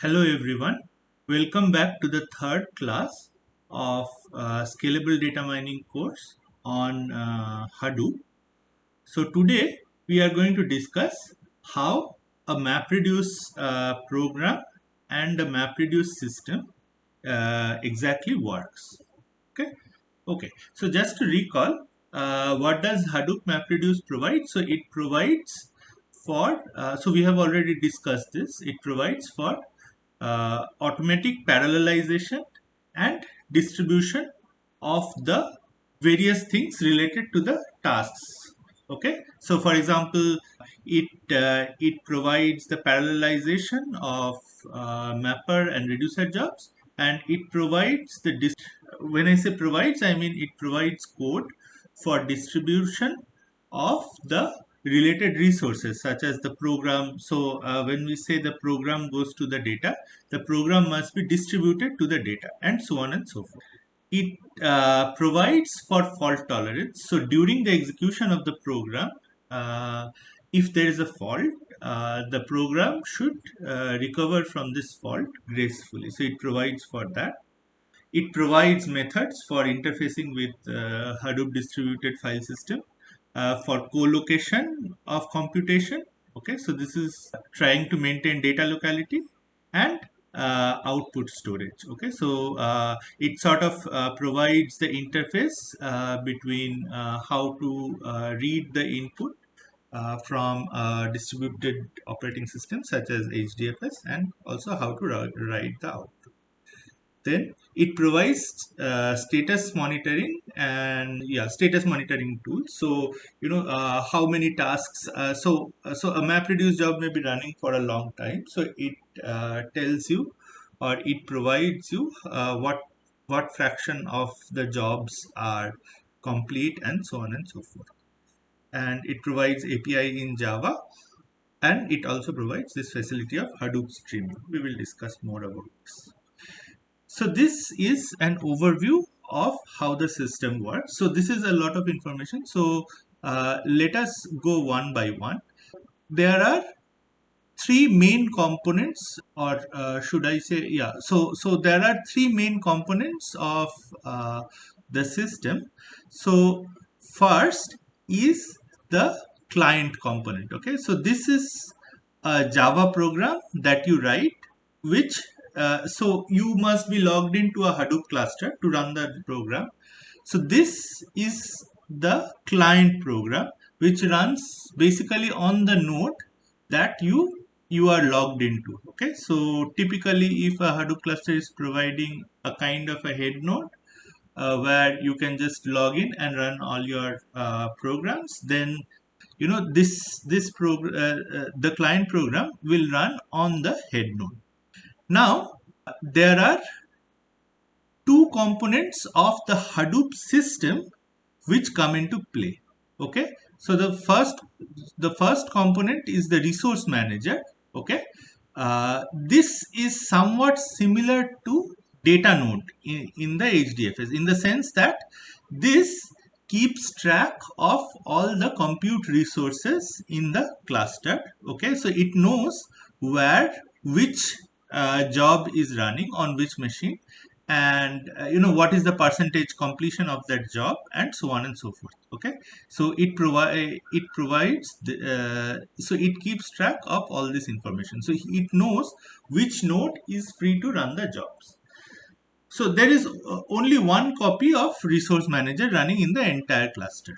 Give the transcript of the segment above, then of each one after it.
Hello everyone, welcome back to the third class of Scalable Data Mining course on Hadoop. So today we are going to discuss how a MapReduce program and a MapReduce system exactly works. Okay, okay. So just to recall, what does Hadoop MapReduce provide? So it provides for, so we have already discussed this, it provides for automatic parallelization and distribution of the various things related to the tasks. Okay, so for example, it provides the parallelization of mapper and reducer jobs, and it provides the when I say provides, I mean it provides code for distribution of the related resources such as the program. So when we say the program goes to the data, the program must be distributed to the data, and so on and so forth. It provides for fault tolerance. So during the execution of the program, if there is a fault, the program should recover from this fault gracefully. So it provides for that. It provides methods for interfacing with Hadoop distributed file system for co-location of computation. Okay, so this is trying to maintain data locality and output storage. Okay, so it sort of provides the interface between how to read the input from distributed operating systems such as HDFS, and also how to write the output. Then it provides status monitoring and status monitoring tools. So how many tasks. So a MapReduce job may be running for a long time. So it tells you, or it provides you what fraction of the jobs are complete, and so on and so forth. And it provides API in Java, and it also provides this facility of Hadoop streaming. We will discuss more about this. So this is an overview of how the system works. So this is a lot of information. So let us go one by one. There are three main components, or should I say, yeah. So there are three main components of the system. So first is the client component. Okay, so this is a Java program that you write, which so you must be logged into a Hadoop cluster to run the program. So this is the client program, which runs basically on the node that you are logged into. Okay, so typically if a Hadoop cluster is providing a kind of a head node where you can just log in and run all your programs, then the client program will run on the head node. Now there are two components of the Hadoop system which come into play. Okay, so the first component is the resource manager. Okay, this is somewhat similar to data node in the HDFS, in the sense that this keeps track of all the compute resources in the cluster. Okay, so it knows where which job is running on which machine, and what is the percentage completion of that job, and so on and so forth. Okay, so so it keeps track of all this information, so it knows which node is free to run the jobs. So there is only one copy of resource manager running in the entire cluster.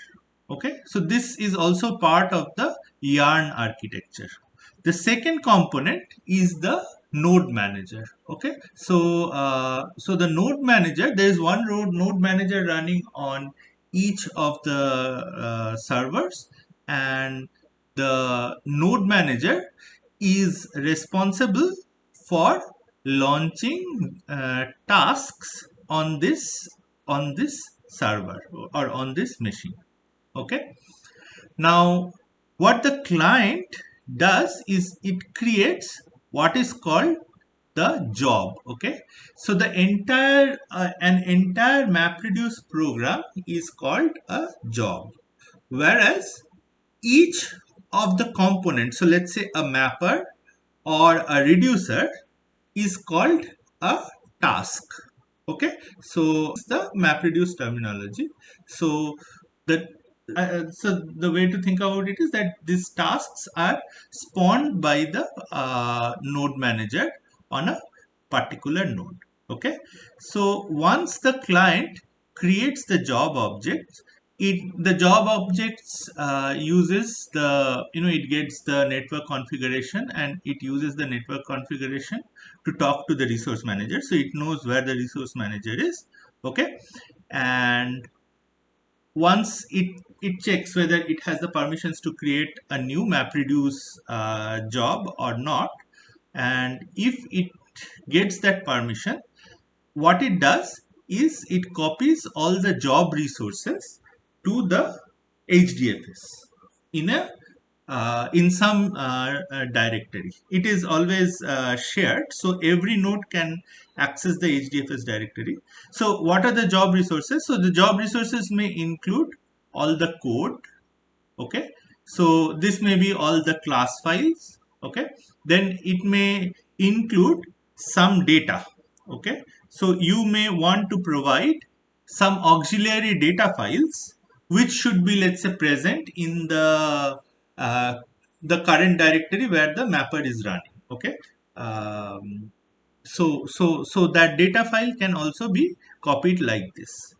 Okay, so this is also part of the yarn architecture. The second component is the node manager. Okay, so the node manager, there is one node manager running on each of the servers, and the node manager is responsible for launching tasks on this server or on this machine. Okay, now what the client does is it creates what is called the job. Okay, so the entire MapReduce program is called a job, whereas each of the components, so let's say a mapper or a reducer, is called a task. Okay, so it's the MapReduce terminology. So the the way to think about it is that these tasks are spawned by the node manager on a particular node. Okay, so once the client creates the job objects, the job objects uses the, it gets the network configuration, and it uses the network configuration to talk to the resource manager, so it knows where the resource manager is. Okay, and once it checks whether it has the permissions to create a new MapReduce job or not, and if it gets that permission, what it does is it copies all the job resources to the HDFS in a in some directory. It is always shared, so every node can access the HDFS directory. So what are the job resources? So the job resources may include all the code. Okay, so this may be all the class files. Okay, then it may include some data. Okay, so you may want to provide some auxiliary data files which should be, let's say, present in uh, the current directory where the mapper is running. Okay, so that data file can also be copied like this.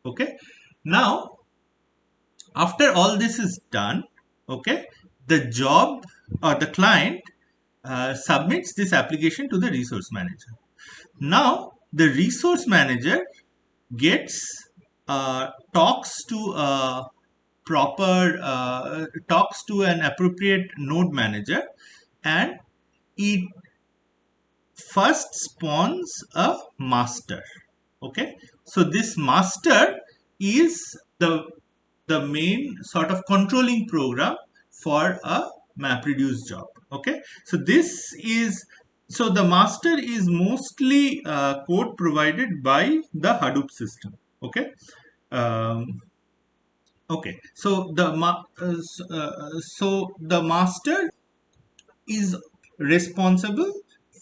Okay, now after all this is done, okay, the job or the client submits this application to the resource manager. Now the resource manager gets talks to a proper talks to an appropriate node manager, and it first spawns a master. Okay, so this master is the main sort of controlling program for a MapReduce job. Okay, so this is, so the master is mostly code provided by the Hadoop system. Okay, um, okay, so so the master is responsible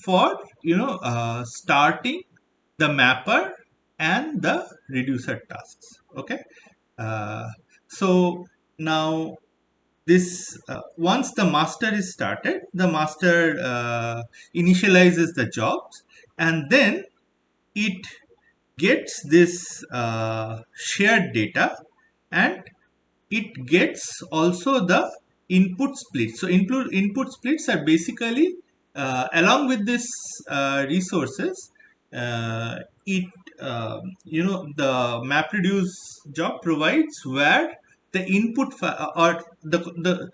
for, starting the mapper and the reducer tasks. Okay, uh, so now this once the master is started, the master initializes the jobs, and then it gets this shared data, and it gets also the input splits. So input splits are basically along with this resources. It the MapReduce job provides where the input or the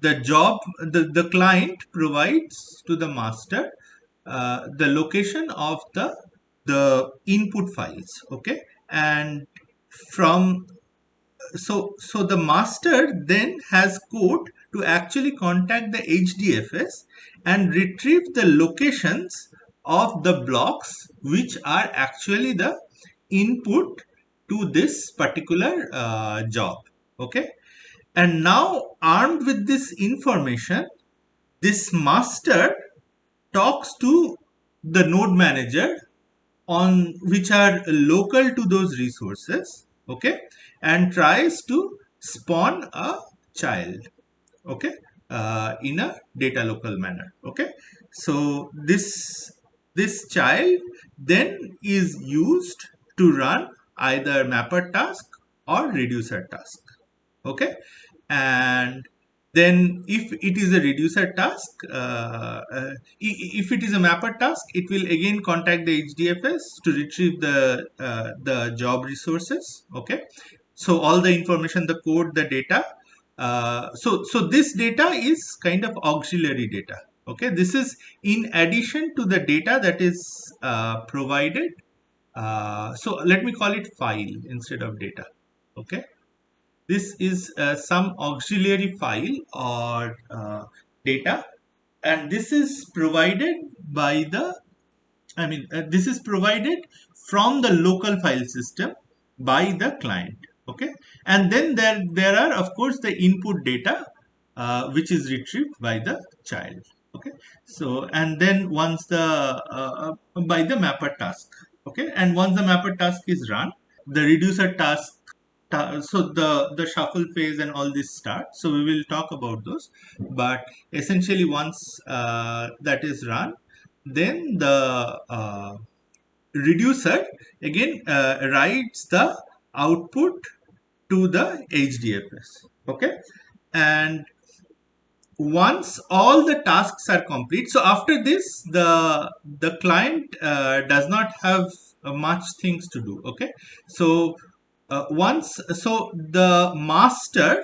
the job, the client provides to the master the location of the input files. Okay, and from so the master then has code to actually contact the HDFS and retrieve the locations of the blocks which are actually the input to this particular job. Okay, and now armed with this information, this master talks to the node manager on which are local to those resources. Okay, and tries to spawn a child. Okay, in a data local manner. Okay, so this child then is used to run either mapper task or reducer task. Okay, and then if it is a reducer task, if it is a mapper task, it will again contact the HDFS to retrieve the job resources. Okay, so all the information, the code, the data, so this data is kind of auxiliary data. Okay, this is in addition to the data that is provided. So let me call it file instead of data. Okay, this is some auxiliary file or data, and this is provided by the, this is provided from the local file system by the client. Okay, and then there are of course the input data which is retrieved by the child. Okay, so and then once the by the mapper task. Okay, and once the mapper task is run, the reducer task so the shuffle phase and all this starts. So we will talk about those, but essentially once that is run, then the reducer again writes the output to the HDFS. Okay, and once all the tasks are complete, so after this the client does not have much things to do. Okay, so once so the master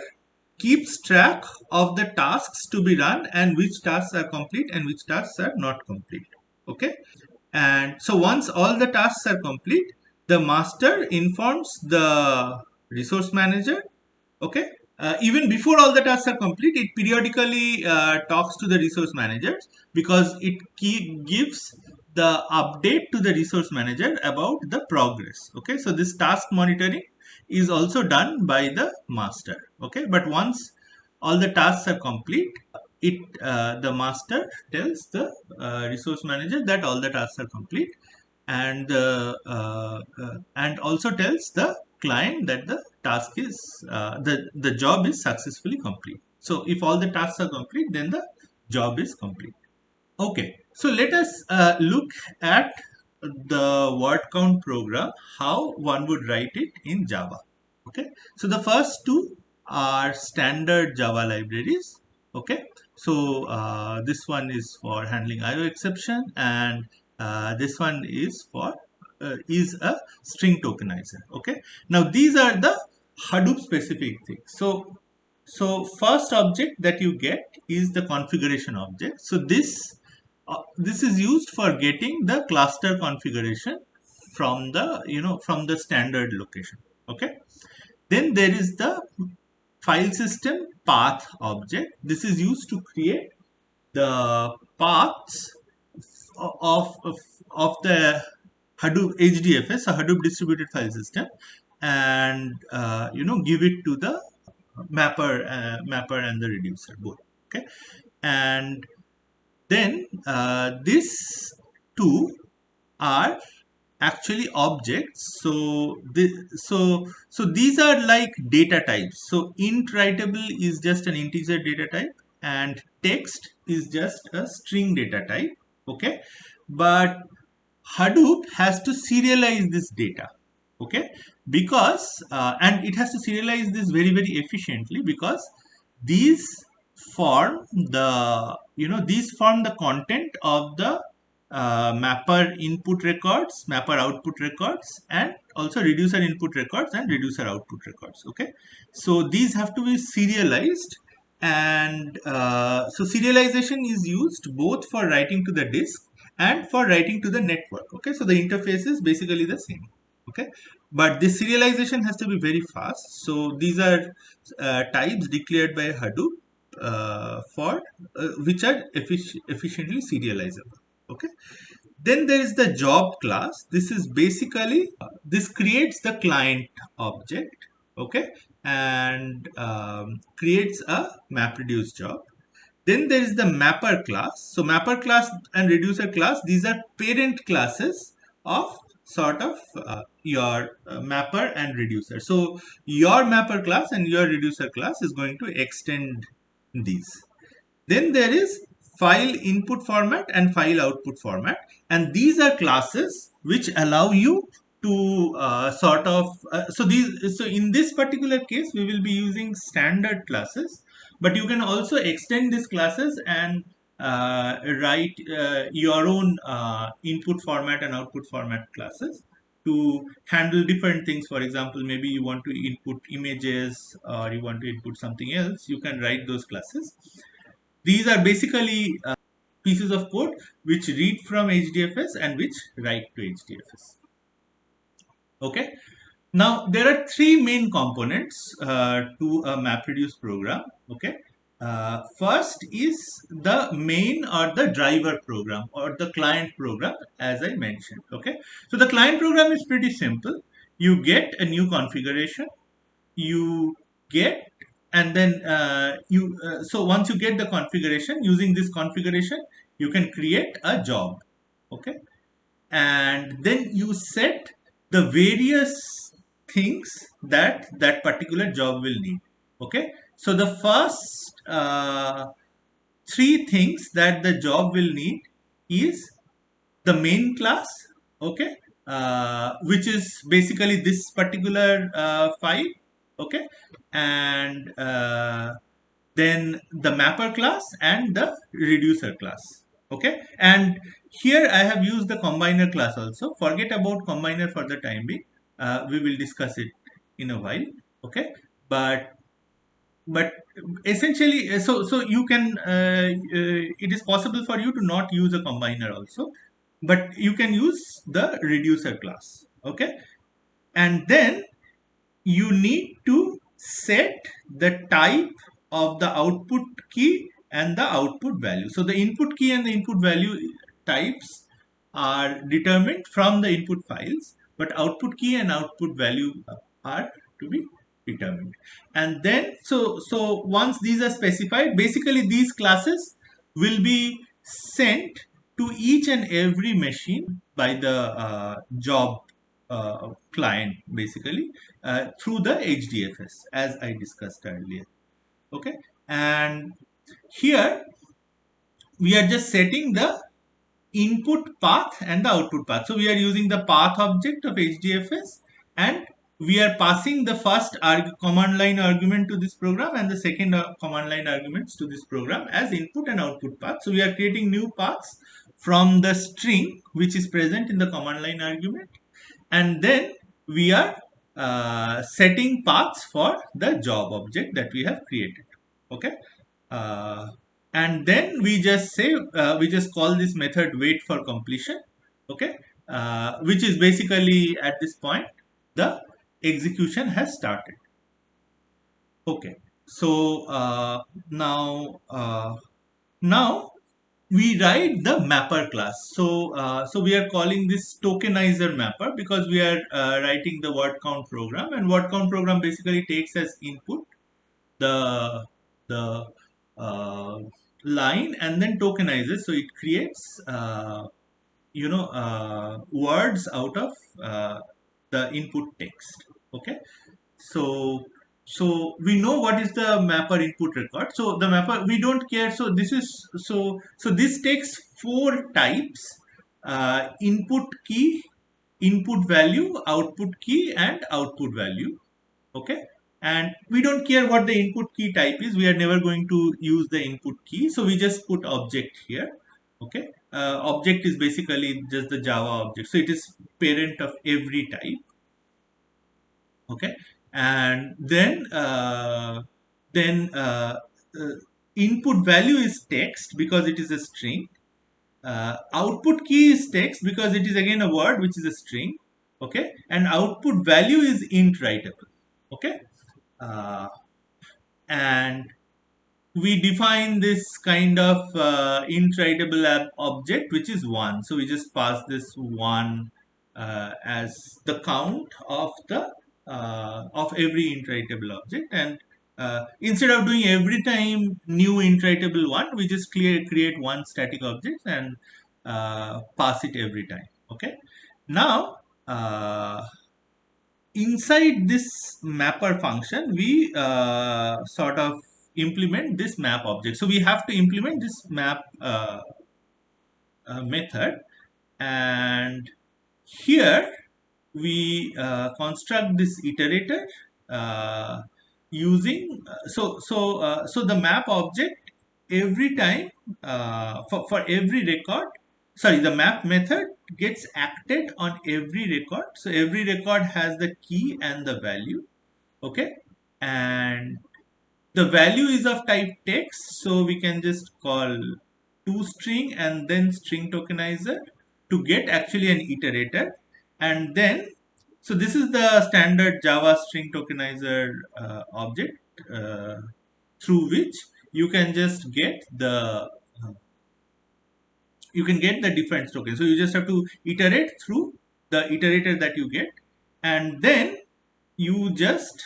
keeps track of the tasks to be run and which tasks are complete and which tasks are not complete. Okay, and so once all the tasks are complete, the master informs the resource manager. Okay, even before all the tasks are complete, it periodically talks to the resource managers, because it gives the update to the resource manager about the progress. Okay, so this task monitoring is also done by the master. Okay, but once all the tasks are complete, it the master tells the resource manager that all the tasks are complete, and and also tells the client that the task is the job is successfully complete. So if all the tasks are complete, then the job is complete. Okay, so let us look at the word count program, how one would write it in Java. Okay, so the first two are standard Java libraries. Okay, so this one is for handling IO exception, and this one is a string tokenizer. Okay, now these are the Hadoop specific things. So first object that you get is the configuration object. So this is used for getting the cluster configuration from the from the standard location. Okay, then there is the file system path object. This is used to create the paths of the Hadoop HDFS, a Hadoop distributed file system, and give it to the mapper and the reducer both. Okay, and then these two are actually objects. So these are like data types. So int writable is just an integer data type, and text is just a string data type. Okay, but Hadoop has to serialize this data. Okay, because and it has to serialize this very efficiently, because these these form the content of the mapper input records, mapper output records, and also reducer input records and reducer output records. Okay, so these have to be serialized, and so serialization is used both for writing to the disk and for writing to the network. Okay, so the interface is basically the same. Okay, but this serialization has to be very fast. So these are types declared by Hadoop for which are efficiently serializable. Okay, then there is the job class. This is basically this creates the client object. Okay, and creates a MapReduce job. Then there is the mapper class. So mapper class and reducer class, these are parent classes of sort of your mapper and reducer. So your mapper class and your reducer class is going to extend these. Then there is file input format and file output format, and these are classes which allow you to so in this particular case we will be using standard classes, but you can also extend these classes and write your own input format and output format classes to handle different things. For example, maybe you want to input images or you want to input something else, you can write those classes. These are basically pieces of code which read from HDFS and which write to HDFS. Okay. Now there are three main components to a MapReduce program. Okay. First is the main or the driver program or the client program, as I mentioned. Okay. So the client program is pretty simple. You get a new configuration. You get and then so once you get the configuration, using this configuration you can create a job. Okay, and then you set the various things that that particular job will need. Okay, so the first three things that the job will need is the main class. Okay, which is basically this particular file. Okay, and then the mapper class and the reducer class. Okay, and here I have used the combiner class also. Forget about combiner for the time being. We will discuss it in a while. Okay, but essentially, so you can it is possible for you to not use a combiner also, but you can use the reducer class. Okay, and then you need to set the type of the output key and the output value. So the input key and the input value types are determined from the input files, but output key and output value are to be determined. And then so once these are specified, basically these classes will be sent to each and every machine by the job client, basically through the HDFS, as I discussed earlier. Okay, and here we are just setting the input path and the output path. So we are using the path object of HDFS, and we are passing the first command line argument to this program and the second command line arguments to this program as input and output path. So we are creating new paths from the string which is present in the command line argument, and then we are setting paths for the job object that we have created. Okay, uh, and then we just say we just call this method wait for completion. Okay, which is basically at this point the execution has started. Okay, so now we write the mapper class. So we are calling this tokenizer mapper because we are writing the word count program, and word count program basically takes as input the uh, line and then tokenizes. So it creates words out of the input text. Okay, so we know what is the mapper input record. So the mapper, we don't care. So this is so this takes four types: input key, input value, output key, and output value. Okay, and we don't care what the input key type is. We are never going to use the input key, so we just put object here. Okay, object is basically just the Java object, so it is parent of every type. Okay, and then input value is text because it is a string. Output key is text because it is again a word which is a string. Okay, and output value is int writable. Okay, uh, and we define this kind of int writable object which is 1. So we just pass this 1 as the count of every int writable object, and instead of doing every time new int writable 1, we just create one static object and pass it every time. Okay, now inside this mapper function, we sort of implement this map object. So we have to implement this map method, and here we construct this iterator using so the map object every time for every record. Sorry, the map method gets acted on every record. So every record has the key and the value. Okay, and the value is of type text, so we can just call toString and then string tokenizer to get actually an iterator. And then so this is the standard Java string tokenizer object through which you can just get the different tokens. So you just have to iterate through the iterator that you get, and then you just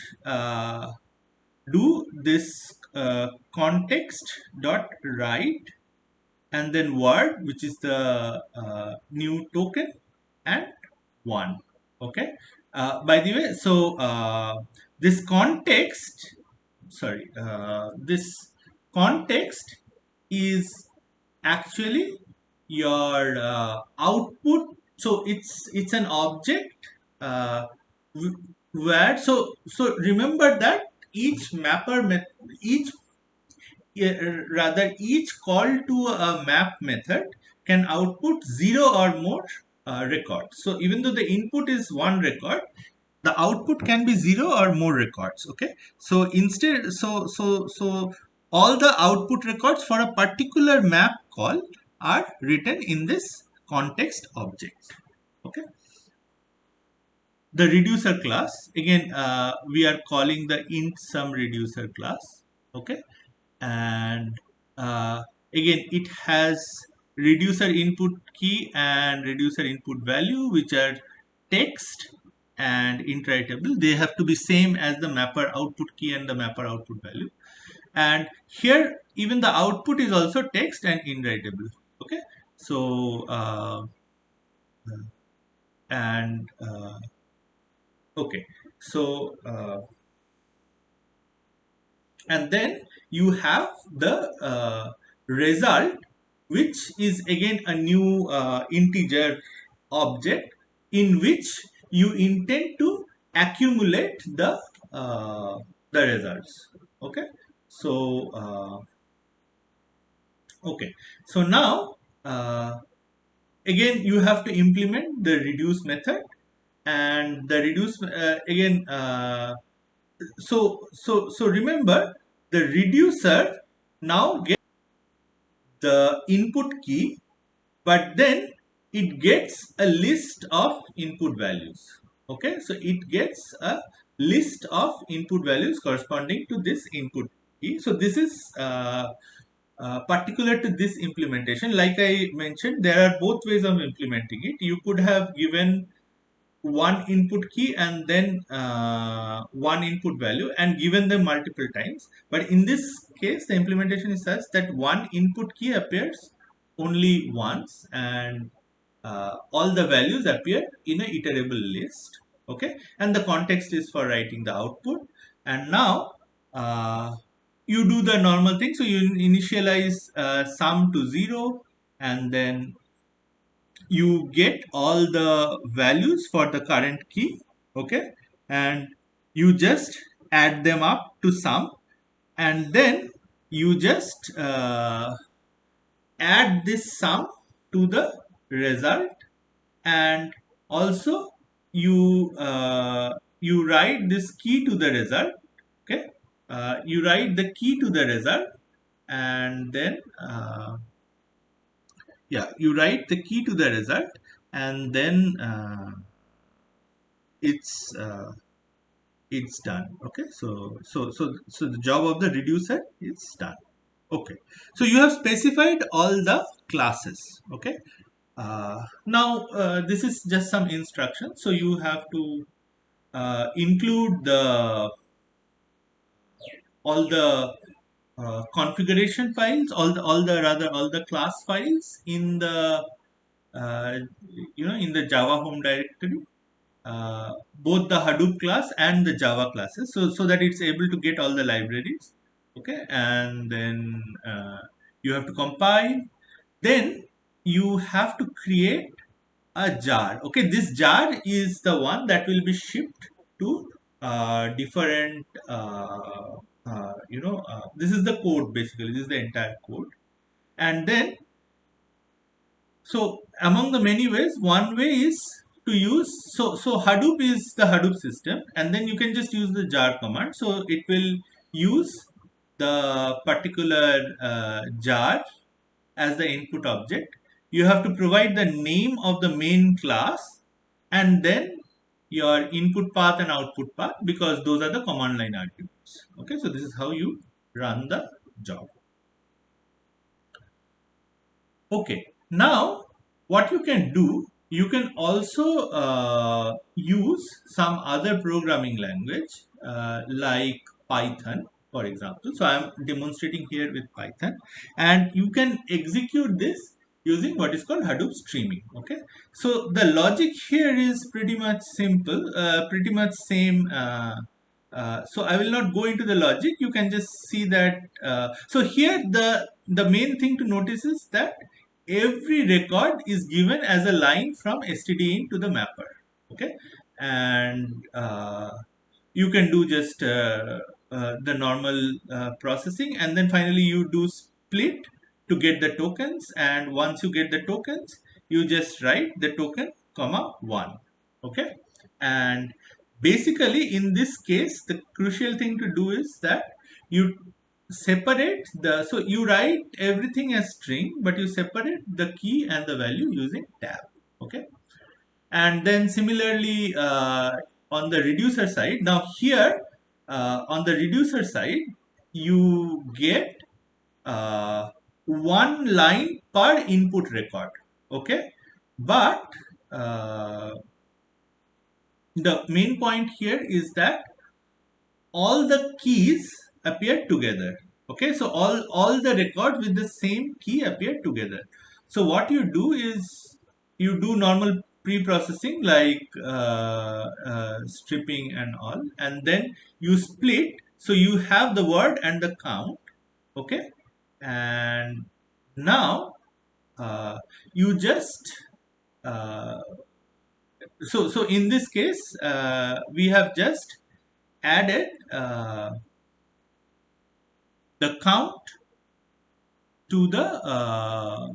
do this context dot write and then word, which is the new token, and 1. Okay. By the way, so this context, this context is actually your output. So it's an object where, so remember that each mapper each rather each call to a map method can output 0 or more records. So even though the input is one record, the output can be 0 or more records. Okay, so instead, so all the output records for a particular map call are written in this context object. Okay, the reducer class, again we are calling the int sum reducer class. Okay, and uh, again it has reducer input key and reducer input value, which are text and iterable. They have to be same as the mapper output key and the mapper output value. And here even the output is also text and iterable. Okay, so and okay, so and then you have the result, which is again a new integer object in which you intend to accumulate the results. Okay, so okay, so now again you have to implement the reduce method, and the reduce again so remember, the reducer now gets the input key, but then it gets a list of input values. Okay, so it gets a list of input values corresponding to this input key. So this is particular to this implementation. Like I mentioned, there are both ways of implementing it. You could have given one input key and then one input value and given them multiple times, but in this case the implementation is such that one input key appears only once, and all the values appear in a iterable list. Okay, and the context is for writing the output. And now you do the normal thing, so you initialize sum to 0, and then you get all the values for the current key. Okay, and you just add them up to sum, and then you just add this sum to the result, and also you write this key to the result. Okay, you write the key to the result, and then yeah, you write the key to the result, and then it's it's done. Okay, so the job of the reducer is done. Okay, so you have specified all the classes. Okay, now this is just some instructions, so you have to include the all the configuration files, all the class files in the uh, in the Java home directory, both the Hadoop class and the Java classes, so that it's able to get all the libraries. Okay, and then you have to compile. Then you have to create a jar. Okay, this jar is the one that will be shipped to different. This is the code basically. This is the entire code, and then so among the many ways, one way is to use, so Hadoop is the Hadoop system, and then you can just use the jar command. So it will use the particular jar as the input object. You have to provide the name of the main class, and then your input path and output path, because those are the command line arguments. Okay, so this is how you run the job. Okay, now what you can do, you can also use some other programming language like Python. for example. So I am demonstrating here with Python, and you can execute this using what is called Hadoop streaming. Okay, so the logic here is pretty much simple, pretty much same. So I will not go into the logic. You can just see that. So here the main thing to notice is that every record is given as a line from std in to the mapper. Okay, and you can do just the normal processing, and then finally you do split to get the tokens, and once you get the tokens you just write the token comma 1. Okay, and basically in this case the crucial thing to do is that you separate the, so you write everything as string but you separate the key and the value using tab. Okay, and then similarly on the reducer side, now here on the reducer side you get one line per input record. Okay, but the main point here is that all the keys appear together. Okay, so all the records with the same key appear together. So what you do is you do normal pre-processing like stripping and all, and then you split, so you have the word and the count. Okay, and now you just uh, so in this case we have just added the count to uh,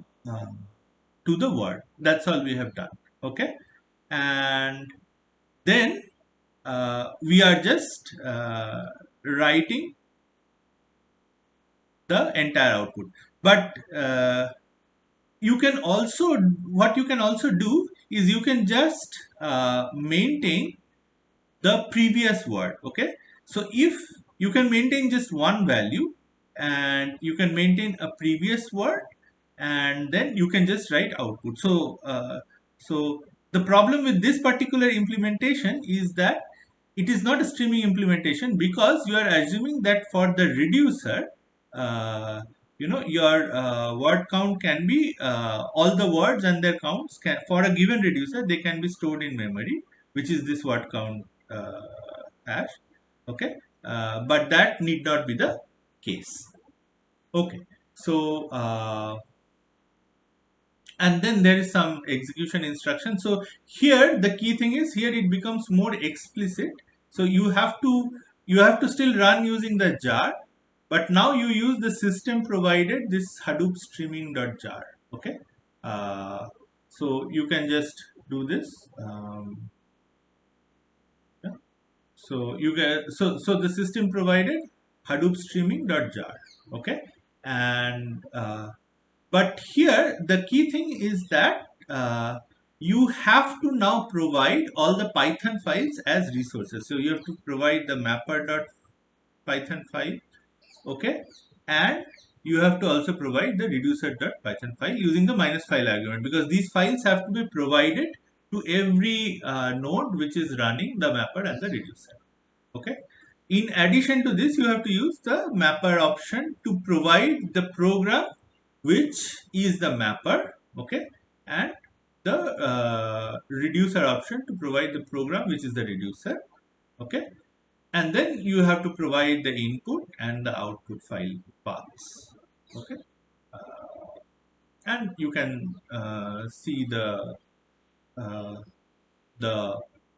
the word. That's all we have done. Okay, and then we are just writing the entire output. But you can also, what you can also do is you can just maintain the previous word. Okay, so if you can maintain just one value and you can maintain a previous word, and then you can just write output. So so the problem with this particular implementation is that it is not a streaming implementation, because you are assuming that for the reducer your word count can be all the words and their counts can, for a given reducer, they can be stored in memory, which is this word count hash. Okay, but that need not be the case. Okay, so and then there is some execution instruction. So here the key thing is, here it becomes more explicit. So you have to still run using the jar, but now you use the system provided this Hadoop streaming.jar. Okay, so you can just do this. Yeah. So you get, so the system provided Hadoop streaming.jar. Okay, and but here the key thing is that you have to now provide all the Python files as resources. So you have to provide the mapper.python file. Okay, and you have to also provide the reducer.python file using the -file argument, because these files have to be provided to every node which is running the mapper and the reducer. Okay, in addition to this, you have to use the mapper option to provide the program which is the mapper. Okay, and the reducer option to provide the program which is the reducer. Okay, and then you have to provide the input and the output file paths. Okay, and you can see uh,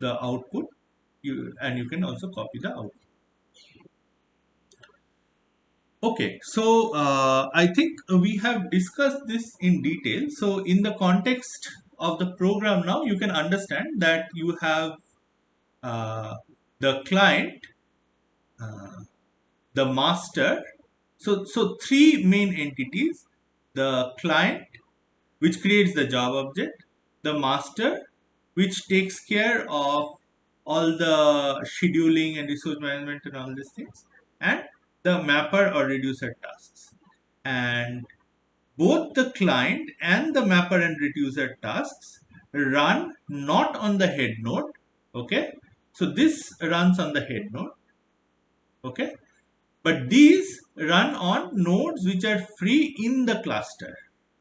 the output, and you can also copy the output. Okay, so I think we have discussed this in detail. So in the context of the program now, you can understand that you have the client, the master. So three main entities: the client, which creates the job object; the master, which takes care of all the scheduling and resource management and all these things; and the mapper or reducer tasks. And both the client and the mapper and reducer tasks run not on the head node. Okay, so this runs on the head node. Okay, but these run on nodes which are free in the cluster.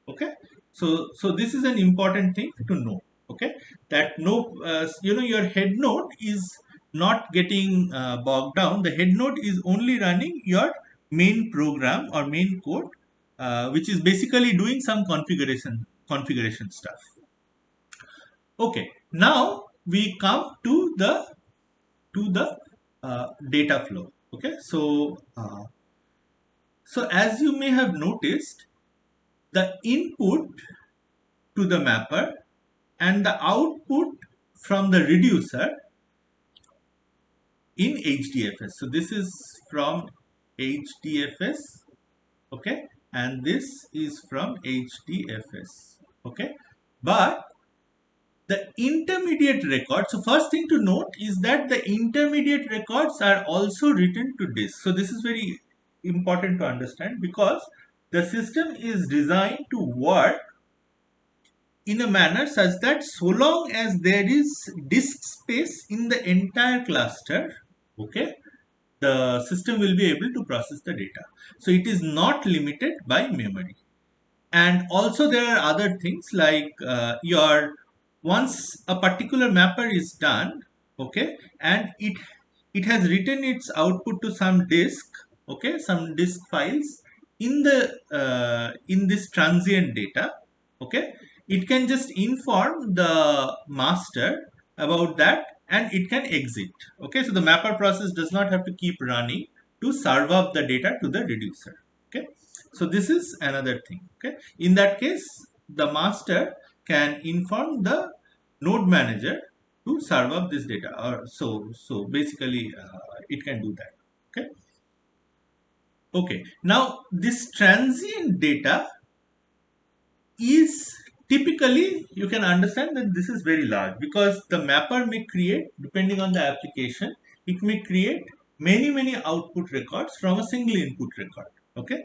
Okay, so this is an important thing to know. Okay, that no, your head node is not getting bogged down. The head node is only running your main program or main code, which is basically doing some configuration stuff. Okay, now we come to the data flow. Okay, so as you may have noticed, the input to the mapper and the output from the reducer in HDFS. So this is from HDFS, okay, and this is from HDFS, okay. But the intermediate record, so first thing to note is that the intermediate records are also written to disk. So this is very important to understand, because the system is designed to work in a manner such that so long as there is disk space in the entire cluster, okay, the system will be able to process the data. So it is not limited by memory. And also there are other things like once a particular mapper is done, okay, and it has written its output to some disk, okay, some disk files in the in this transient data, okay, it can just inform the master about that and it can exit. Okay, so the mapper process does not have to keep running to serve up the data to the reducer. Okay, so this is another thing. Okay, in that case the master can inform the node manager to serve up this data, or so basically it can do that. Okay, okay, now this transient data is typically, you can understand that this is very large, because the mapper may create, depending on the application, it may create many output records from a single input record. Okay,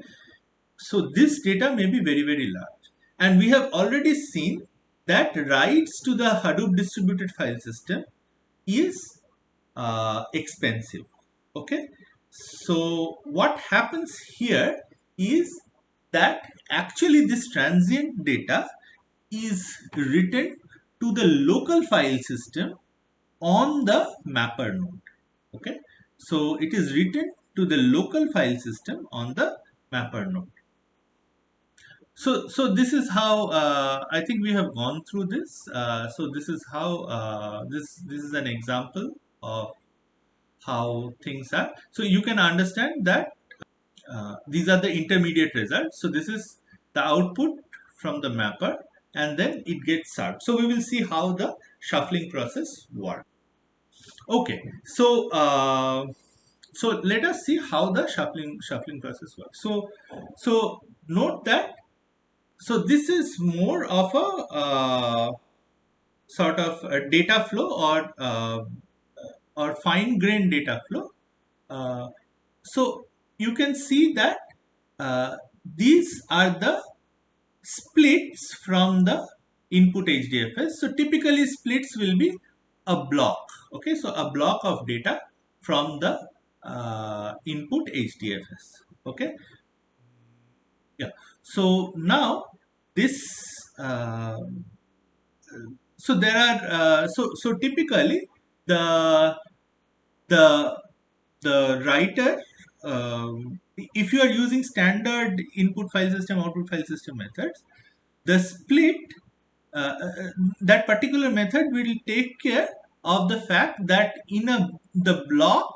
so this data may be very large, and we have already seen that writes to the Hadoop distributed file system is expensive. Okay, so what happens here is that actually this transient data is written to the local file system on the mapper node. Okay, so it is written to the local file system on the mapper node. So this is how I think we have gone through this. So this is how this is an example of how things are. So you can understand that these are the intermediate results. So this is the output from the mapper, and then it gets served. So we will see how the shuffling process works. Okay, so let us see how the shuffling process works. So note that, so this is more of a sort of a data flow, or fine grained data flow. So you can see that these are the splits from the input HDFS. So typically splits will be a block. Okay, so a block of data from the input HDFS. Okay, yeah. So now this so there are so typically the the the writer, if you are using standard input file system output file system methods, the split that particular method will take care of the fact that the block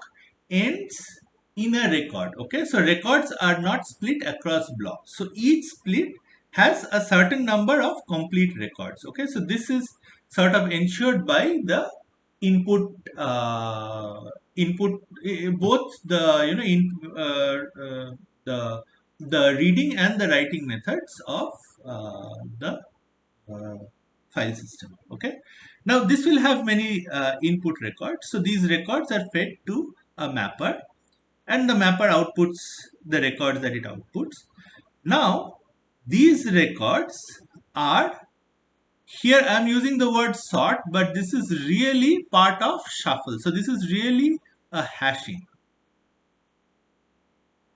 ends in a record. Okay, so records are not split across blocks, so each split has a certain number of complete records. Okay, so this is sort of ensured by the input both the the reading and the writing methods of the uh, file system. Okay, now this will have many input records, so these records are fed to a mapper, and the mapper outputs the records that it outputs. Now these records are, here I am using the word sort, but this is really part of shuffle. So this is really a hashing.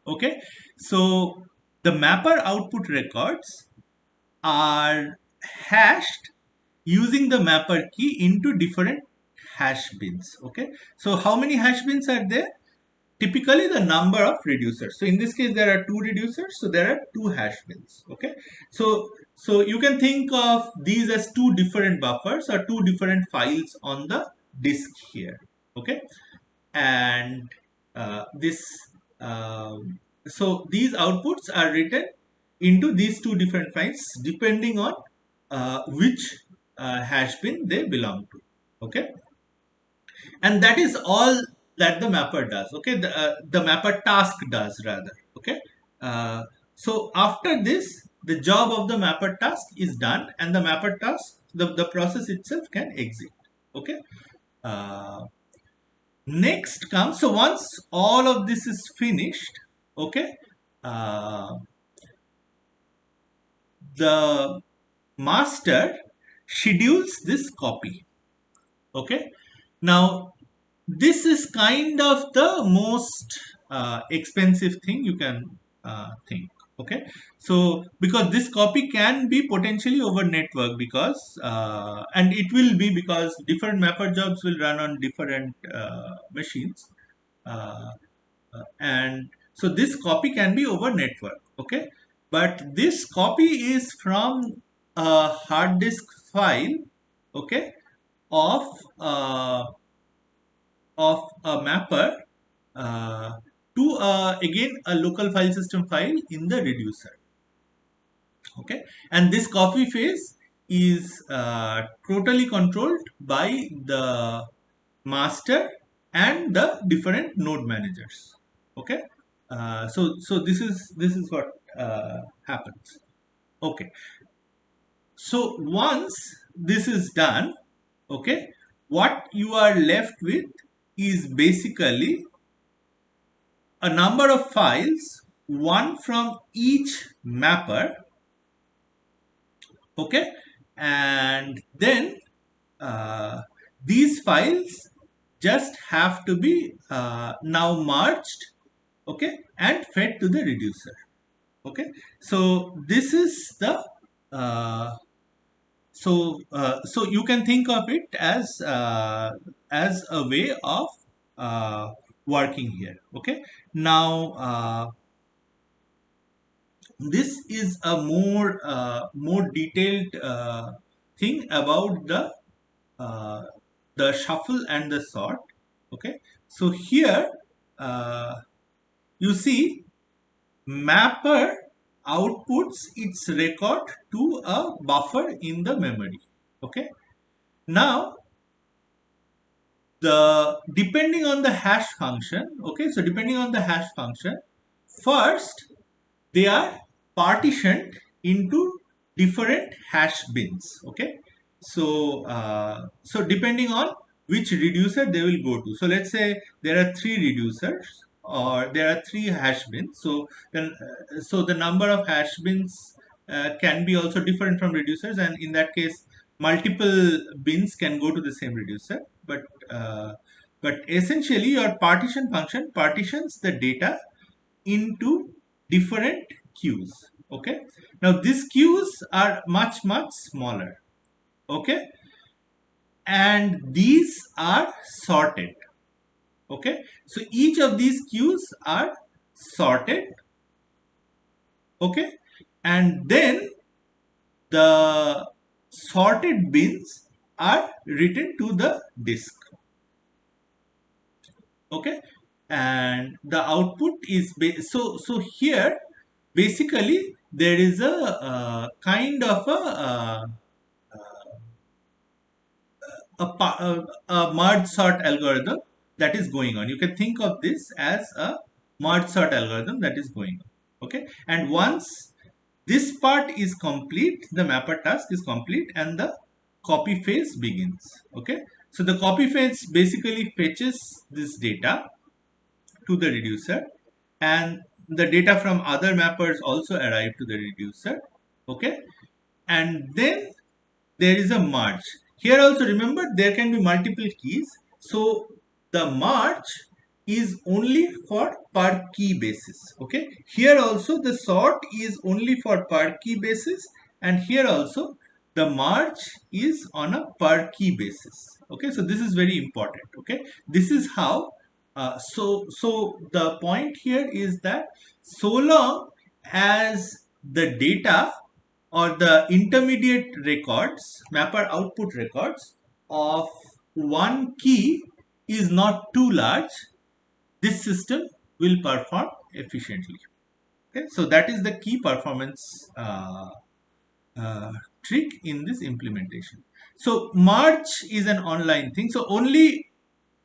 Okay, so the mapper output records are hashed using the mapper key into different hash bins. Okay, so how many hash bins are there? Typically the number of reducers. So in this case there are two reducers, so there are two hash bins. Okay, so you can think of these as two different buffers or two different files on the disk here. Okay, and this so these outputs are written into these two different files depending on which hash bin they belong to. Okay, and that is all that the mapper does. Okay, the mapper task does rather. Okay, uh, so after this the job of the mapper task is done and the mapper task, the process itself can exit. Okay, uh, next comes, so once all of this is finished, okay, uh, the master schedules this copy. Okay, now this is kind of the most expensive thing you can think. Okay, so because this copy can be potentially over network, because and it will be, because different mapper jobs will run on different machines, uh, and so this copy can be over network. Okay, but this copy is from a hard disk file, okay, of uh, of a mapper to again a local file system file in the reducer. Okay, and this copy phase is totally controlled by the master and the different node managers. Okay, so this is what happens. Okay, so once this is done, okay, what you are left with is basically a number of files, one from each mapper. Okay, and then uh, these files just have to be now merged, okay, and fed to the reducer. Okay, so this is the uh, so you can think of it as a way of uh, working here. Okay, now this is a more detailed thing about uh, the shuffle and the sort. Okay, so here uh, you see mapper outputs its record to a buffer in the memory. Okay, now the depending on the hash function, okay, so depending on the hash function, first they are partitioned into different hash bins. Okay, so depending on which reducer they will go to, so let's say there are three reducers or there are three hash bins, so then so the number of hash bins can be also different from reducers, and in that case multiple bins can go to the same reducer, uh, but essentially your partition function partitions the data into different queues. Okay, now these queues are much smaller. Okay, and these are sorted. Okay, so each of these queues are sorted. Okay, and then the sorted bins are written to the disk. Okay, and the output is so here basically there is a kind of a merge sort algorithm that is going on. You can think of this as a merge sort algorithm that is going on. Okay, and once this part is complete, the mapper task is complete and the copy phase begins. Okay, so the copy phase basically fetches this data to the reducer, and the data from other mappers also arrive to the reducer. Okay, and then there is a merge. Here also remember there can be multiple keys, so the merge is only for per key basis. Okay, here also the sort is only for per key basis, and here also the merge is on a per key basis. Okay, so this is very important. Okay, this is how so the point here is that so long as the data or the intermediate records, mapper output records of one key is not too large, this system will perform efficiently. Okay, so that is the key performance uh, trick in this implementation. So merge is an online thing. So only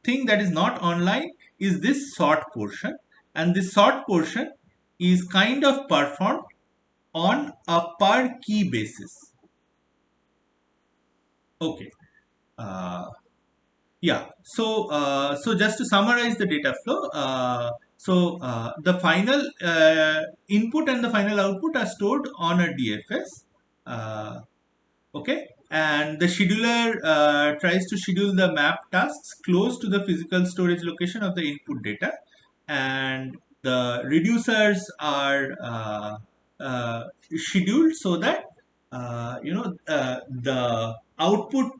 thing that is not online is this sort portion, and this sort portion is kind of performed on a per key basis. Okay. Uh, Yeah. So just to summarize the data flow, the final input and the final output are stored on a DFS. Uh, okay, and the scheduler tries to schedule the map tasks close to the physical storage location of the input data, and the reducers are scheduled so that the output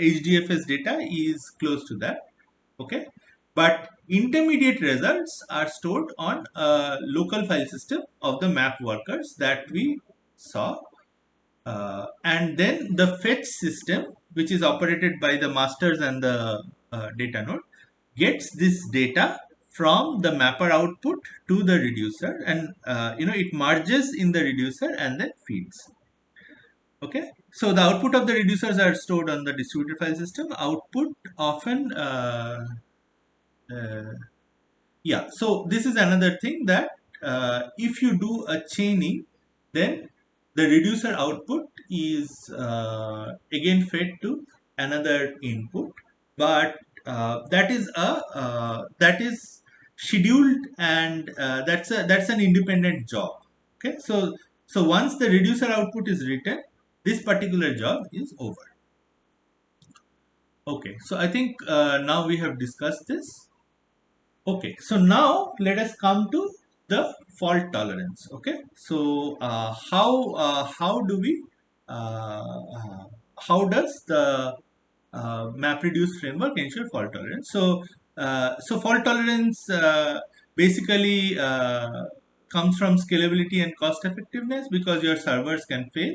HDFS data is close to that. Okay, but intermediate results are stored on a local file system of the map workers that we saw, and then the fetch system, which is operated by the masters and the data node, gets this data from the mapper output to the reducer, and it merges in the reducer and then feeds. Okay, so the output of the reducers are stored on the distributed file system. Output often uh, yeah, so this is another thing that if you do a chaining, then the reducer output is again fed to another input, but that is scheduled, and that's an independent job. Okay, so once the reducer output is written, this particular job is over. Okay, so I think now we have discussed this. Okay, so now let us come to the fault tolerance. Okay, so how do we how does the MapReduce framework ensure fault tolerance? So fault tolerance basically comes from scalability and cost effectiveness, because your servers can fail.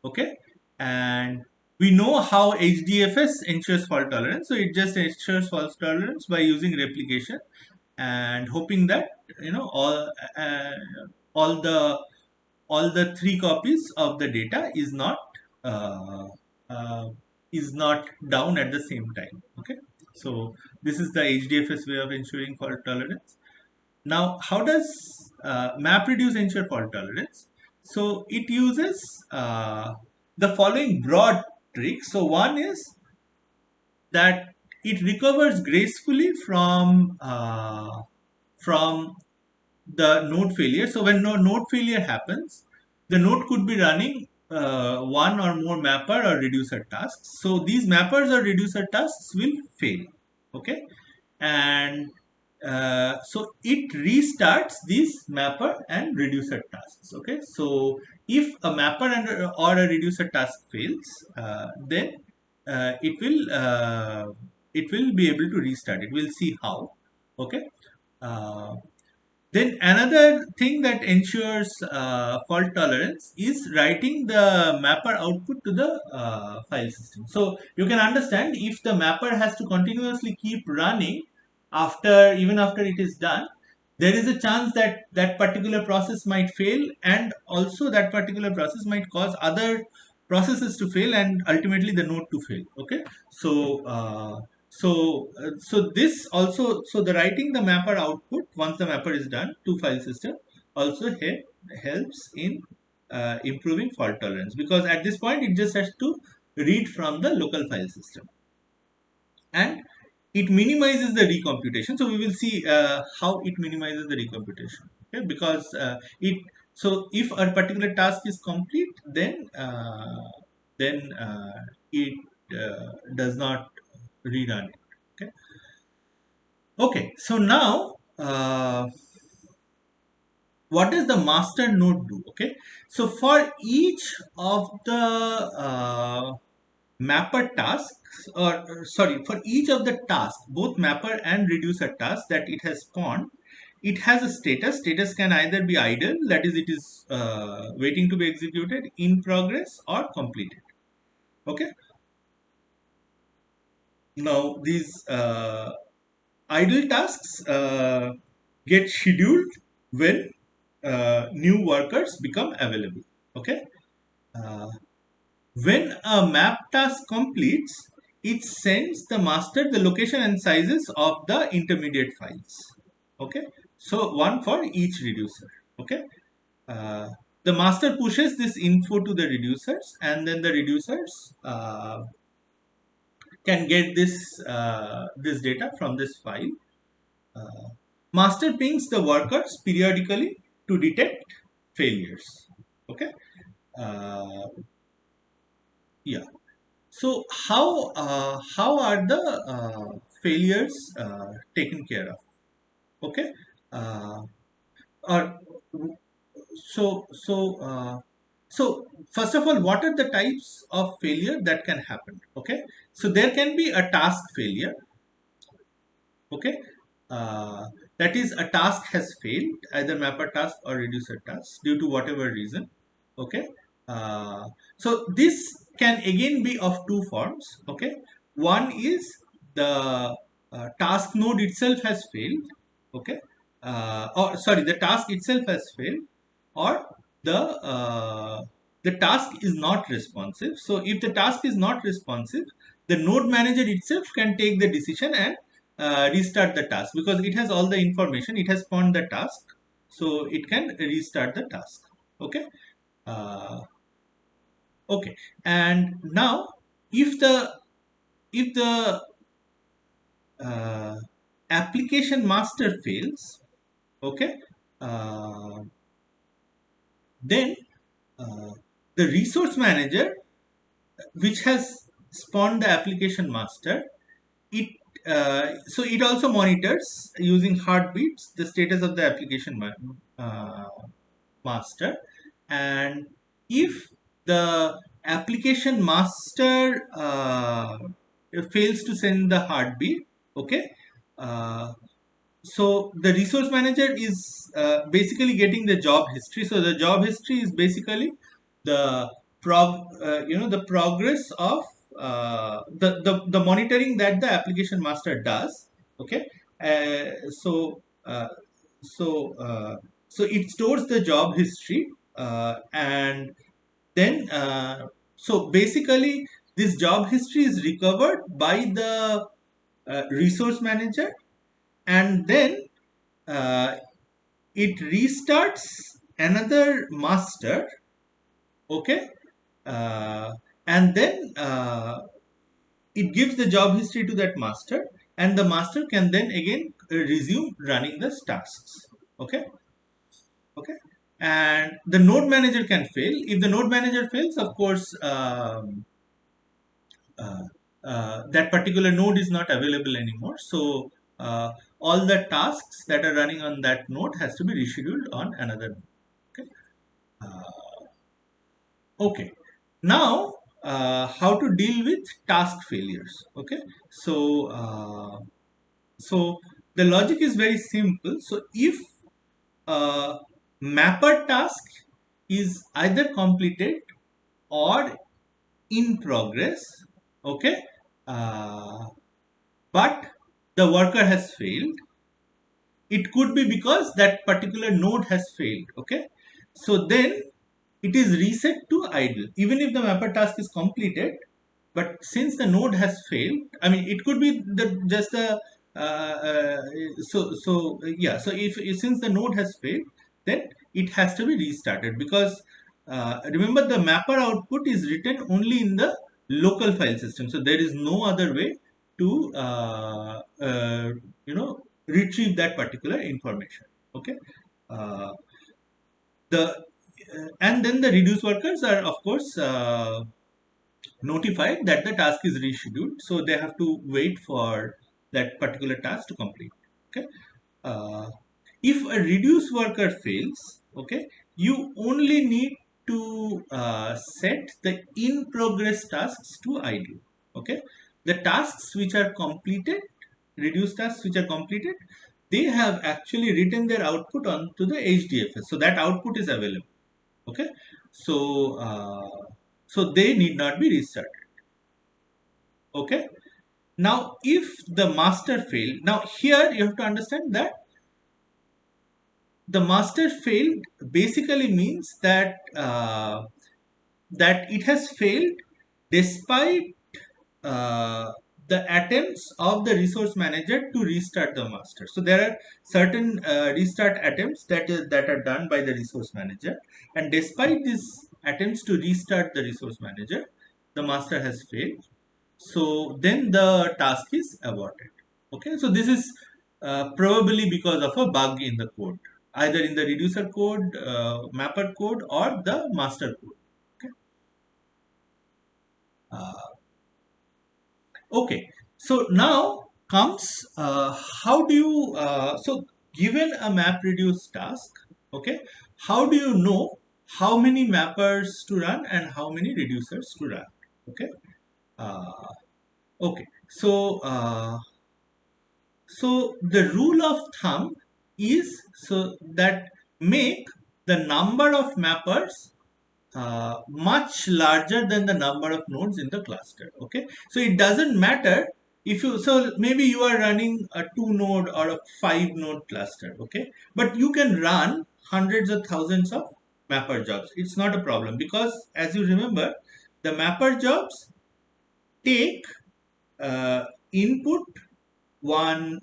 Okay, and we know how HDFS ensures fault tolerance. So it just ensures fault tolerance by using replication and hoping that uh, all the all the three copies of the data uh, uh, is not down at the same time. Okay, so this is the HDFS way of ensuring fault tolerance. Now, how does MapReduce ensure fault tolerance? So it uses the following broad tricks. So one is that it recovers gracefully from the node failure. So when no node failure happens, the node could be running one or more mapper or reducer tasks. So these mappers or reducer tasks will fail. Okay, and so it restarts these mapper and reducer tasks. Okay, so if a mapper and or a reducer task fails, then it will be able to restart it. We'll see how. Okay. Uh, then another thing that ensures fault tolerance is writing the mapper output to the file system. So you can understand, if the mapper has to continuously keep running even after it is done, there is a chance that that particular process might fail, and also that particular process might cause other processes to fail and ultimately the node to fail. Okay, so this also, so the writing the mapper output once the mapper is done to file system also helps in improving fault tolerance, because at this point it just has to read from the local file system, and it minimizes the recomputation. So we will see how it minimizes the recomputation. Okay, because it so if a particular task is complete, then it does not rerun it. Okay, Okay, so now what does the master node do? Okay, so for each of the mapper tasks, or sorry, for each of the tasks, both mapper and reducer tasks that it has spawned, it has a status. Status can either be idle, that is, it is waiting to be executed, in progress, or completed. Okay, now these idle tasks get scheduled when new workers become available. Okay, uh, when a map task completes, it sends the master the location and sizes of the intermediate files. Okay, so one for each reducer. Okay, uh, the master pushes this info to the reducers, and then the reducers can get this data from this file. Uh, Master pings the workers periodically to detect failures. Okay, uh, yeah. So how are the failures taken care of? Okay, uh, or so first of all, what are the types of failure that can happen? Okay, so there can be a task failure. Okay, uh, that is, a task has failed, either mapper task or reducer task, due to whatever reason. Okay, uh, so this can again be of two forms. Okay, one is the task node itself has failed. Okay, or sorry, the task itself has failed, or the the task is not responsive. So if the task is not responsive, the node manager itself can take the decision and restart the task, because it has all the information, it has spawned the task, so it can restart the task. Okay, uh, okay, and now if the uh, application master fails, okay, uh, then uh, the resource manager, which has spawned the application master, it so it also monitors using heartbeats the status of the application master. And if the application master fails to send the heartbeat, okay, uh, so the resource manager is basically getting the job history. So the job history is basically the the progress of the monitoring that the application master does. Okay, so so so it stores the job history, and then so basically this job history is recovered by the resource manager, and then uh, it restarts another master. Okay, uh, and then it gives the job history to that master, and the master can then again resume running the tasks. Okay, okay, and the node manager can fail. If the node manager fails, of course, uh, that particular node is not available anymore. So all the tasks that are running on that node has to be rescheduled on another node. Okay. Okay. Now, how to deal with task failures? Okay. So so the logic is very simple. So if a mapper task is either completed or in progress, okay, uh, but the worker has failed, it could be because that particular node has failed. Okay, so then it is reset to idle even if the mapper task is completed. But since the node has failed, I mean, it could be the just the yeah, so if since the node has failed, then it has to be restarted, because remember, the mapper output is written only in the local file system, so there is no other way to you know retrieve that particular information. Okay, uh, the and then the reduce workers are, of course, notified that the task is rescheduled, so they have to wait for that particular task to complete. Okay. uh, if a reduce worker fails, okay, you only need to set the in progress tasks to idle. Okay, the tasks which are completed, reduced tasks which are completed, they have actually written their output onto the HDFS, so that output is available. Okay, so so they need not be restarted. Okay, now if the master failed, now here you have to understand that the master failed basically means that that it has failed despite uh, the attempts of the resource manager to restart the master. So there are certain restart attempts that are done by the resource manager, and despite these attempts to restart the resource manager, the master has failed. So then the task is aborted. Okay, so this is probably because of a bug in the code, either in the reducer code, mapper code, or the master code. Okay. Okay, so now comes how do you so given a map reduce task, okay, how do you know how many mappers to run and how many reducers to run? Okay, uh, okay, so the rule of thumb is so that make the number of mappers much larger than the number of nodes in the cluster. Okay, so it doesn't matter if you, so maybe you are running a 2 node or a 5 node cluster. Okay, but you can run hundreds of thousands of mapper jobs. It's not a problem, because as you remember, the mapper jobs take input, one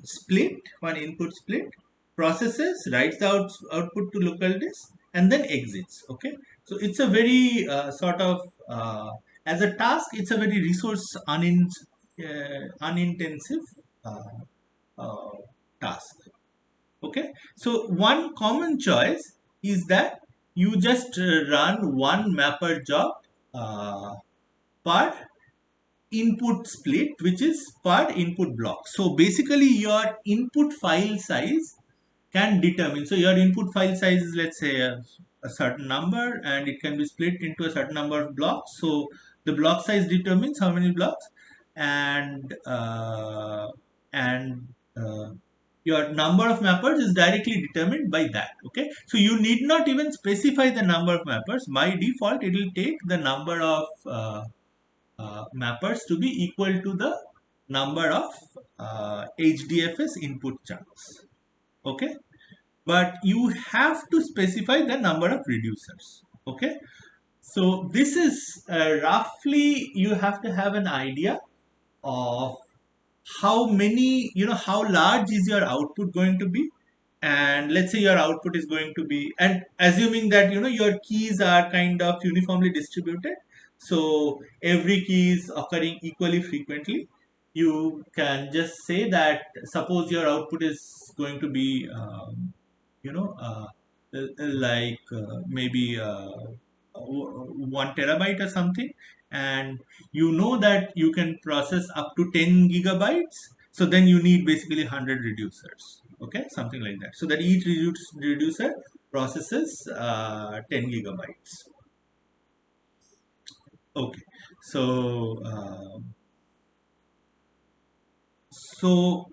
input split, processes, writes the output to local disk, and then exits. Okay, so it's a very sort of as a task, it's a very resource unintensive uh, uh, task. Okay, so one common choice is that you just run one mapper job uh, per input split, which is per input block. So basically your input file size can determine, so your input file size is, let's say, a certain number, and it can be split into a certain number of blocks. So the block size determines how many blocks, and and your number of mappers is directly determined by that. Okay, so you need not even specify the number of mappers. By default it will take the number of mappers to be equal to the number of HDFS input chunks. Okay, but you have to specify the number of reducers. Okay, so this is roughly, you have to have an idea of how many, how large is your output going to be. And let's say your output is going to be, and assuming that your keys are kind of uniformly distributed, so every key is occurring equally frequently, you can just say that, suppose your output is going to be you know like maybe 1 terabyte or something, and you know that you can process up to 10 gigabytes, so then you need basically 100 reducers. Okay, something like that, so that each reducer processes 10 gigabytes. Okay, so so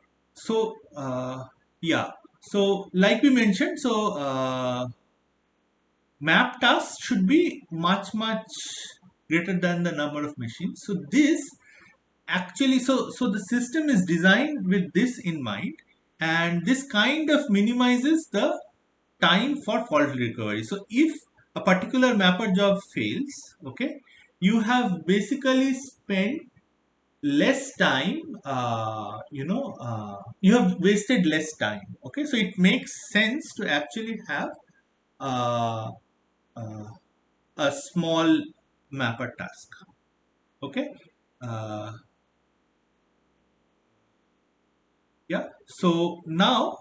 yeah, so like we mentioned, so map tasks should be much greater than the number of machines. So this actually, so the system is designed with this in mind, and this kind of minimizes the time for fault recovery. So if a particular mapper job fails, okay, you have basically spent less time, you have wasted less time. Okay, so it makes sense to actually have uh, uh, a small mapper task. Okay, uh, yeah, so now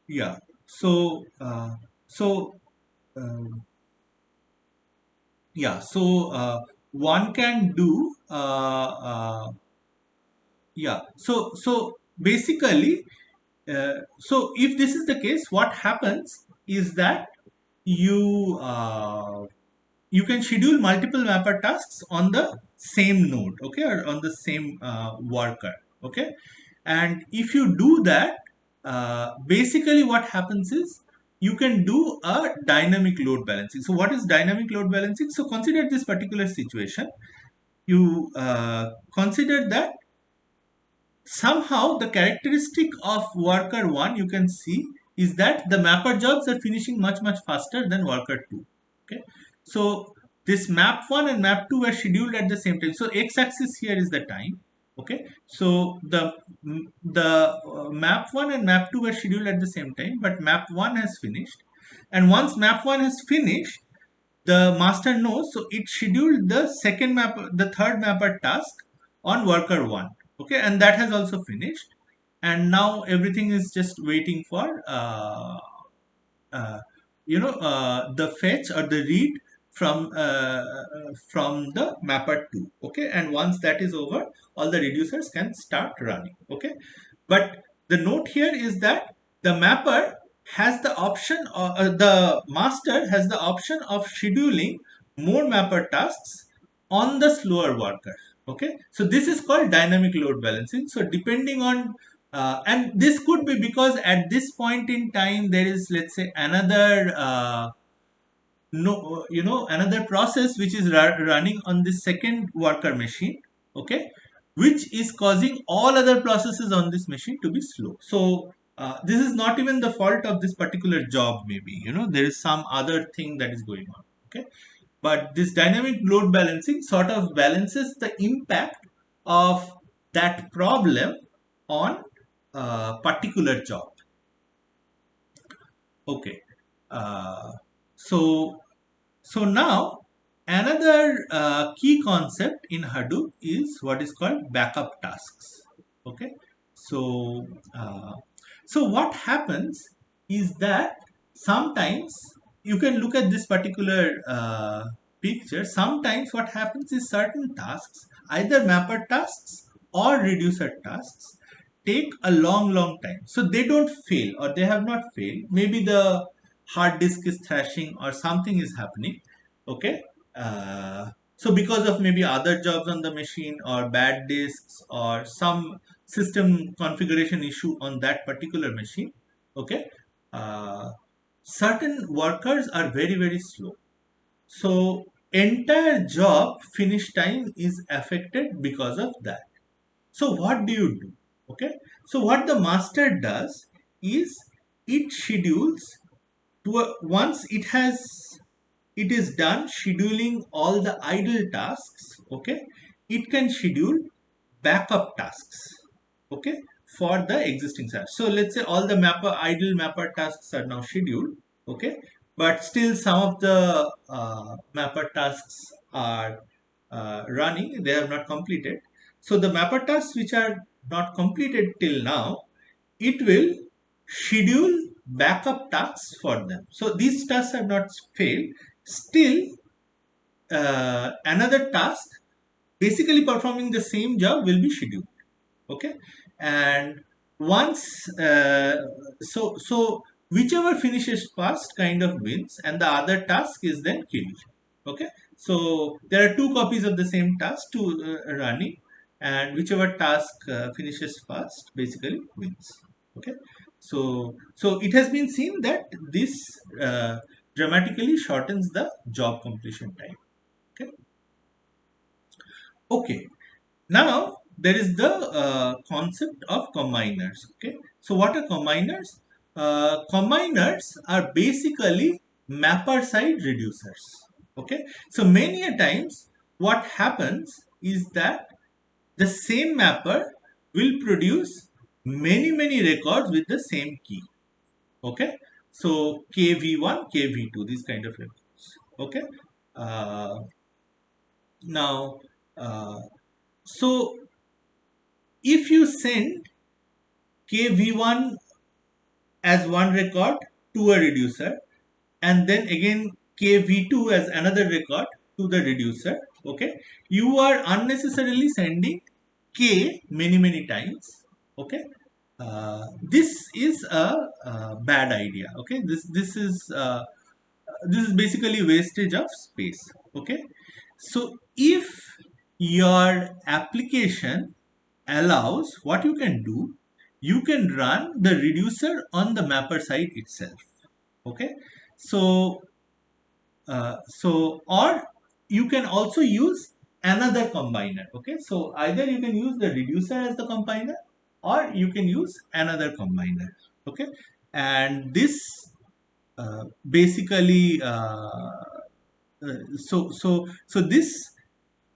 yeah, so so um, yeah, so one can do yeah, so basically So if this is the case, what happens is that you you can schedule multiple mapper tasks on the same node, okay, or on the same worker, okay. And if you do that, basically what happens is you can do a dynamic load balancing. So what is dynamic load balancing? So consider this particular situation. You consider that somehow the characteristic of worker 1, you can see, is that the mapper jobs are finishing much faster than worker 2, okay. So this map 1 and map 2 were scheduled at the same time. So x-axis here is the time, okay. So the map 1 and map 2 were scheduled at the same time, but map 1 has finished, and once map 1 has finished, the master knows, so it scheduled the second map, the third mapper task on worker 1, okay, and that has also finished, and now everything is just waiting for uh, the fetch or the read from the mapper 2, okay, and once that is over, all the reducers can start running, okay. But the note here is that the mapper has the option, the master has the option of scheduling more mapper tasks on the slower worker, okay. So this is called dynamic load balancing. So depending on and this could be because at this point in time there is, let's say, another no another process which is running on the second worker machine, okay, which is causing all other processes on this machine to be slow. So this is not even the fault of this particular job, maybe there is some other thing that is going on, okay. But this dynamic load balancing sort of balances the impact of that problem on a particular job, okay. uh, so so now another key concept in Hadoop is what is called backup tasks. Okay, so so what happens is that sometimes you can look at this particular picture. Sometimes what happens is certain tasks, either mapper tasks or reducer tasks, take a long time. So they don't fail or they have not failed. Maybe the hard disk is thrashing or something is happening, okay. So because of maybe other jobs on the machine or bad disks or some system configuration issue on that particular machine, okay, certain workers are very slow, so entire job finish time is affected because of that. So what do you do? Okay. So what the master does is it schedules once it is done scheduling all the idle tasks. Okay. It can schedule backup tasks. Okay. For the existing tasks. So let's say all the idle mapper tasks are now scheduled. Okay. But still some of the mapper tasks are running. They have not completed. So the mapper tasks which are not completed till now, it will schedule backup tasks for them. So these tasks have not failed. Still, another task basically performing the same job will be scheduled. Okay, and once so whichever finishes first kind of wins, and the other task is then killed. Okay, so there are two copies of the same task to running, and whichever task finishes first basically wins. Okay, so it has been seen that this dramatically shortens the job completion time. Okay, okay. Now there is the concept of combiners. Okay, so what are combiners? Combiners are basically mapper side reducers. Okay, so many a times what happens is that the same mapper will produce many records with the same key. Okay, so kv1, kv2, these kind of records. Okay, uh, now uh, so if you send kv1 as one record to a reducer, and then again kv2 as another record to the reducer, okay, you are unnecessarily sending k many times, okay. this is a bad idea. Okay, this is basically wastage of space. Okay, so if your application allows, what you can do, you can run the reducer on the mapper side itself. Okay, so or you can also use another combiner. Okay, so either you can use the reducer as the combiner, or you can use another combiner. Okay, and this basically so this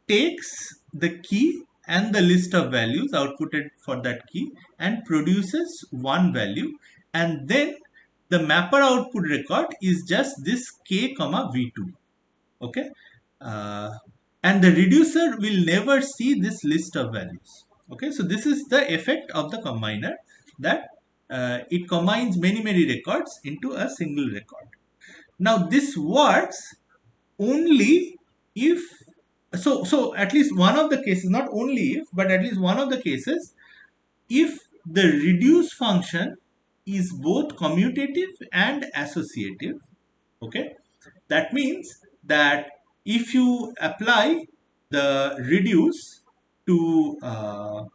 takes the key and the list of values outputted for that key and produces one value, and then the mapper output record is just this k comma v2. Okay, uh, and the reducer will never see this list of values. Okay, so this is the effect of the combiner, that it combines many records into a single record. Now this works only if, so at least one of the cases, not only if, but at least one of the cases, if the reduce function is both commutative and associative. Okay, that means that if you apply the reduce to so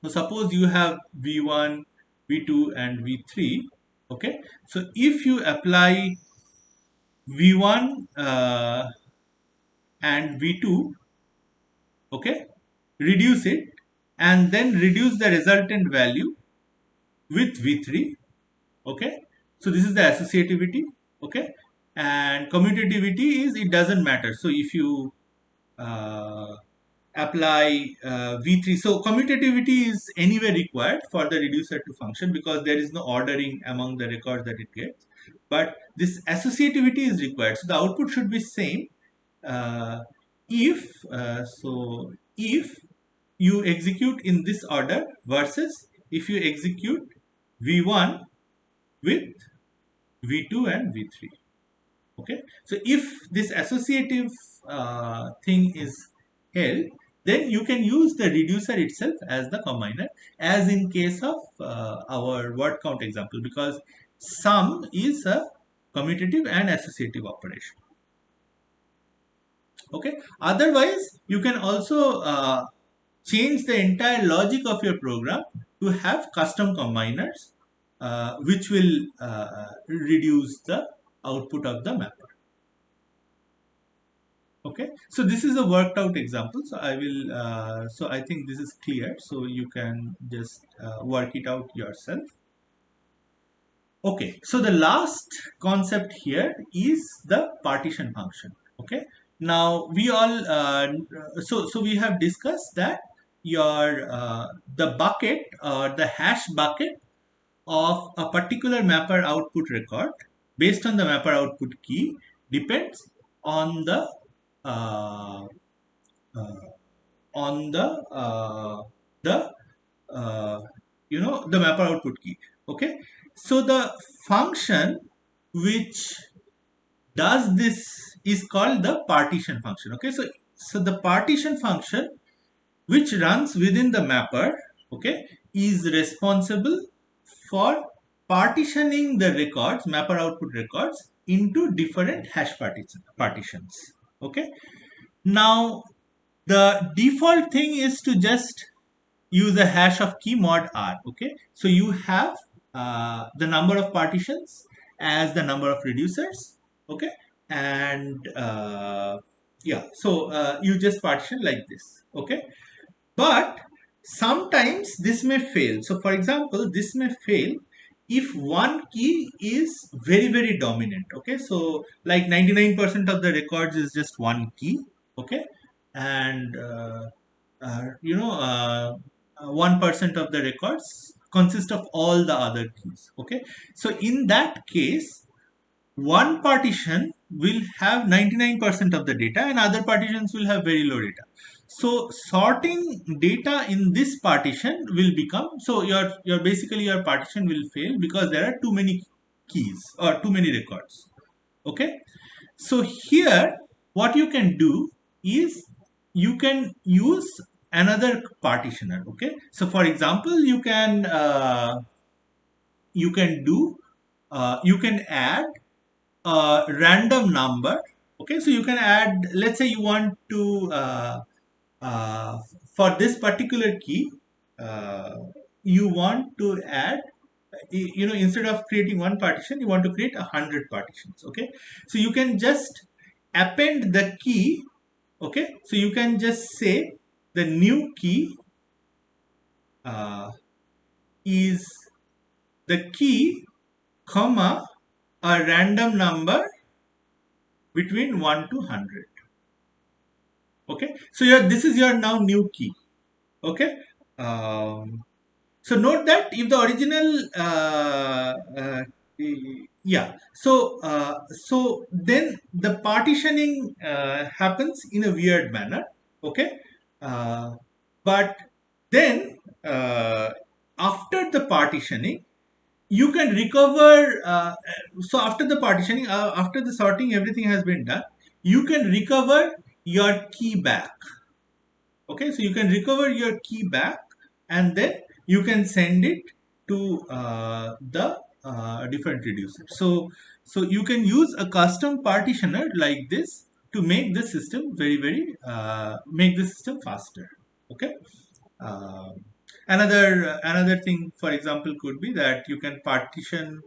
suppose you have v1, v2 and v3. Okay, so if you apply v1 and v2, okay, reduce it and then reduce the resultant value with v3. Okay, so this is the associativity. Okay, and commutativity is, it doesn't matter. So if you uh, apply v3, so commutativity is anyway required for the reducer to function because there is no ordering among the records that it gets, but this associativity is required, so the output should be same if you execute in this order versus if you execute v1 with v2 and v3. Okay, so if this associative thing is held, then you can use the reducer itself as the combiner, as in case of our word count example, because sum is a commutative and associative operation. Okay, otherwise you can also change the entire logic of your program to have custom combiners which will reduce the output of the mapper. Okay, so this is a worked out example, so I will so I think this is clear, so you can just work it out yourself. Okay, so the last concept here is the partition function. Okay, now we all so we have discussed that your the bucket or the hash bucket of a particular mapper output record based on the mapper output key depends on the uh, uh, on the the mapper output key. Okay, so the function which does this is called the partition function. Okay, so the partition function which runs within the mapper, okay, is responsible for partitioning the records, mapper output records, into different hash partitions. Okay, now the default thing is to just use a hash of key mod r. Okay, so you have the number of partitions as the number of reducers. Okay, and yeah, so you just partition like this. Okay, but sometimes this may fail. So for example, this may fail if one key is very dominant. Okay, so like 99% of the records is just one key. Okay, and 1% of the records consist of all the other keys. Okay, so in that case, one partition will have 99% of the data and other partitions will have very low data. So sorting data in this partition will become, so your basically your partition will fail because there are too many keys or too many records. Okay, so here what you can do is you can use another partitioner. Okay, so for example, you can add a random number. Okay, so you can add, let's say you want to uh, for this particular key, uh, you want to add, instead of creating one partition, you want to create 100 partitions. Okay, so you can just append the key. Okay, so you can just say the new key uh, is the key comma a random number between 1 to 100. Okay, so this is your now new key. Okay, um, so note that if the original yeah, so then the partitioning happens in a weird manner. Okay, uh, but then after the partitioning you can recover, so after the partitioning, after the sorting, everything has been done, you can recover your key back. Okay, so you can recover your key back, and then you can send it to the different reducer. So you can use a custom partitioner like this to make the system make the system faster. Okay, uh, another thing, for example, could be that you can partition,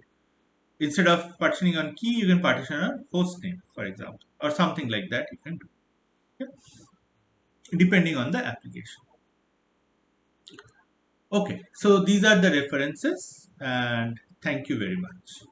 instead of partitioning on key, you can partition on host name, for example, or something like that you can do. Okay? Depending on the application. Okay, so these are the references, and thank you very much.